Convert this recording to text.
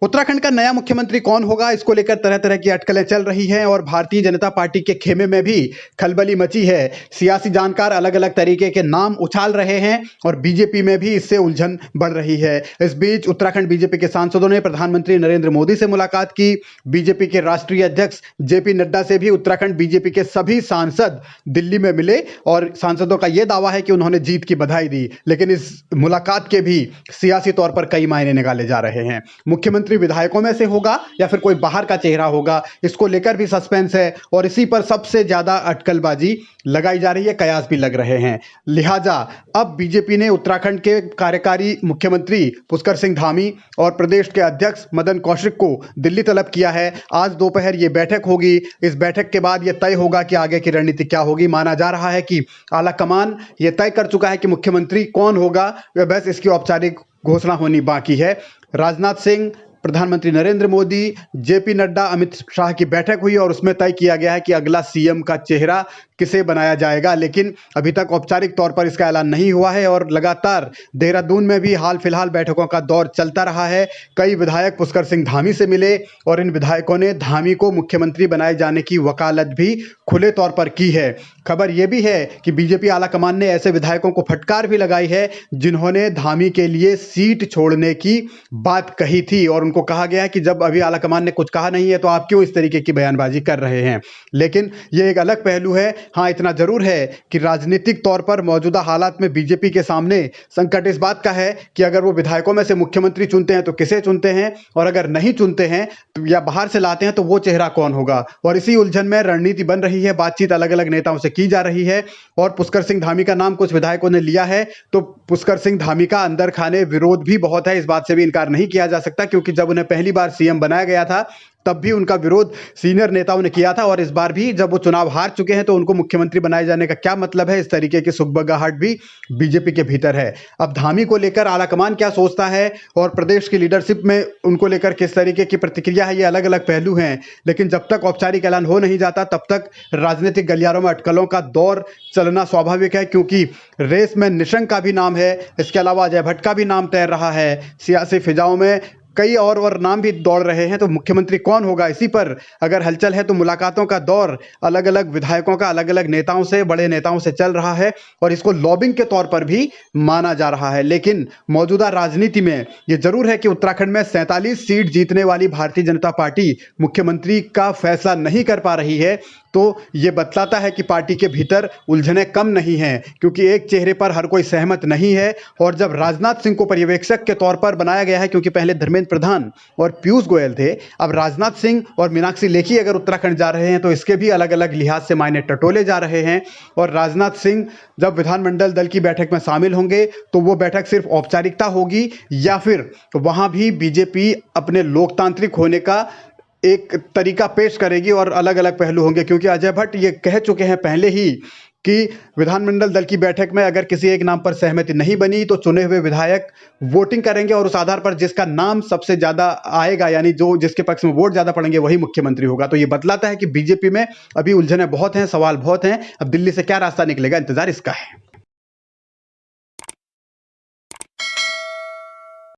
उत्तराखंड का नया मुख्यमंत्री कौन होगा, इसको लेकर तरह तरह की अटकलें चल रही हैं और भारतीय जनता पार्टी के खेमे में भी खलबली मची है। सियासी जानकार अलग अलग तरीके के नाम उछाल रहे हैं और बीजेपी में भी इससे उलझन बढ़ रही है। इस बीच उत्तराखंड बीजेपी के सांसदों ने प्रधानमंत्री नरेंद्र मोदी से मुलाकात की। बीजेपी के राष्ट्रीय अध्यक्ष जेपी नड्डा से भी उत्तराखंड बीजेपी के सभी सांसद दिल्ली में मिले और सांसदों का यह दावा है कि उन्होंने जीत की बधाई दी। लेकिन इस मुलाकात के भी सियासी तौर पर कई मायने निकाले जा रहे हैं। मुख्यमंत्री विधायकों में से होगा या फिर कोई बाहर का चेहरा होगा, इसको लेकर भी सस्पेंस है और इसी पर सबसे ज्यादा अटकलबाजी लगाई जा रही है, कयास भी लग रहे हैं। लिहाजा अब बीजेपी ने उत्तराखंड के कार्यकारी मुख्यमंत्री पुष्कर सिंह धामी और प्रदेश के अध्यक्ष मदन कौशिक को दिल्ली तलब किया है। आज दोपहर ये बैठक होगी। इस बैठक के बाद यह तय होगा कि आगे की रणनीति क्या होगी। माना जा रहा है कि आलाकमान यह तय कर चुका है कि मुख्यमंत्री कौन होगा, बस इसकी औपचारिक घोषणा होनी बाकी है। राजनाथ सिंह, प्रधानमंत्री नरेंद्र मोदी, जेपी नड्डा, अमित शाह की बैठक हुई और उसमें तय किया गया है कि अगला सीएम का चेहरा किसे बनाया जाएगा। लेकिन अभी तक औपचारिक तौर पर इसका ऐलान नहीं हुआ है और लगातार देहरादून में भी हाल फिलहाल बैठकों का दौर चलता रहा है। कई विधायक पुष्कर सिंह धामी से मिले और इन विधायकों ने धामी को मुख्यमंत्री बनाए जाने की वकालत भी खुले तौर पर की है। खबर यह भी है कि बीजेपी आलाकमान ने ऐसे विधायकों को फटकार भी लगाई है जिन्होंने धामी के लिए सीट छोड़ने की बात कही थी और उनको कहा गया है कि जब अभी आलाकमान ने कुछ कहा नहीं है तो आप क्यों इस तरीके की बयानबाजी कर रहे हैं। लेकिन यह एक अलग पहलू है। हाँ, इतना जरूर है कि राजनीतिक तौर पर मौजूदा हालात में बीजेपी के सामने संकट इस बात का है कि अगर वो विधायकों में से मुख्यमंत्री चुनते हैं तो किसे चुनते हैं और अगर नहीं चुनते हैं तो या बाहर से लाते हैं तो वो चेहरा कौन होगा। और इसी उलझन में रणनीति बन रही है, बातचीत अलग अलग नेताओं से की जा रही है और पुष्कर सिंह धामी का नाम कुछ विधायकों ने लिया है। तो पुष्कर सिंह धामी का अंदर खाने विरोध भी बहुत है, इस बात से भी इनकार नहीं किया जा सकता, क्योंकि जब उन्हें पहली बार सीएम बनाया गया था तब भी उनका विरोध सीनियर नेताओं ने किया था और इस बार भी जब वो चुनाव हार चुके हैं तो उनको मुख्यमंत्री बनाए जाने का क्या मतलब है, इस तरीके की सुगबगाहट भी बीजेपी के भीतर है। अब धामी को लेकर आलाकमान क्या सोचता है और प्रदेश की लीडरशिप में उनको लेकर किस तरीके की प्रतिक्रिया है, ये अलग अलग पहलू हैं। लेकिन जब तक औपचारिक ऐलान हो नहीं जाता तब तक राजनीतिक गलियारों में अटकलों का दौर चलना स्वाभाविक है, क्योंकि रेस में निशंक का भी नाम है, इसके अलावा अजय भट्ट का भी नाम तैर रहा है। सियासी फिजाओं में कई और नाम भी दौड़ रहे हैं। तो मुख्यमंत्री कौन होगा, इसी पर अगर हलचल है तो मुलाकातों का दौर अलग अलग विधायकों का अलग अलग नेताओं से, बड़े नेताओं से चल रहा है और इसको लॉबिंग के तौर पर भी माना जा रहा है। लेकिन मौजूदा राजनीति में यह जरूर है कि उत्तराखंड में 47 सीट जीतने वाली भारतीय जनता पार्टी मुख्यमंत्री का फैसला नहीं कर पा रही है। तो ये बतलाता है कि पार्टी के भीतर उलझने कम नहीं हैं, क्योंकि एक चेहरे पर हर कोई सहमत नहीं है। और जब राजनाथ सिंह को पर्यवेक्षक के तौर पर बनाया गया है, क्योंकि पहले धर्मेंद्र प्रधान और पीयूष गोयल थे, अब राजनाथ सिंह और मीनाक्षी लेखी अगर उत्तराखंड जा रहे हैं तो इसके भी अलग अलग लिहाज से मायने टटोले जा रहे हैं। और राजनाथ सिंह जब विधानमंडल दल की बैठक में शामिल होंगे तो वो बैठक सिर्फ औपचारिकता होगी या फिर वहां भी बीजेपी अपने लोकतांत्रिक होने का एक तरीका पेश करेगी और अलग अलग पहलू होंगे। क्योंकि अजय भट्ट ये कह चुके हैं पहले ही कि विधानमंडल दल की बैठक में अगर किसी एक नाम पर सहमति नहीं बनी तो चुने हुए विधायक वोटिंग करेंगे और उस आधार पर जिसका नाम सबसे ज्यादा आएगा, यानी जो जिसके पक्ष में वोट ज्यादा पड़ेंगे, वही मुख्यमंत्री होगा। तो ये बतलाता है कि बीजेपी में अभी उलझने बहुत हैं, सवाल बहुत हैं। अब दिल्ली से क्या रास्ता निकलेगा, इंतजार इसका है।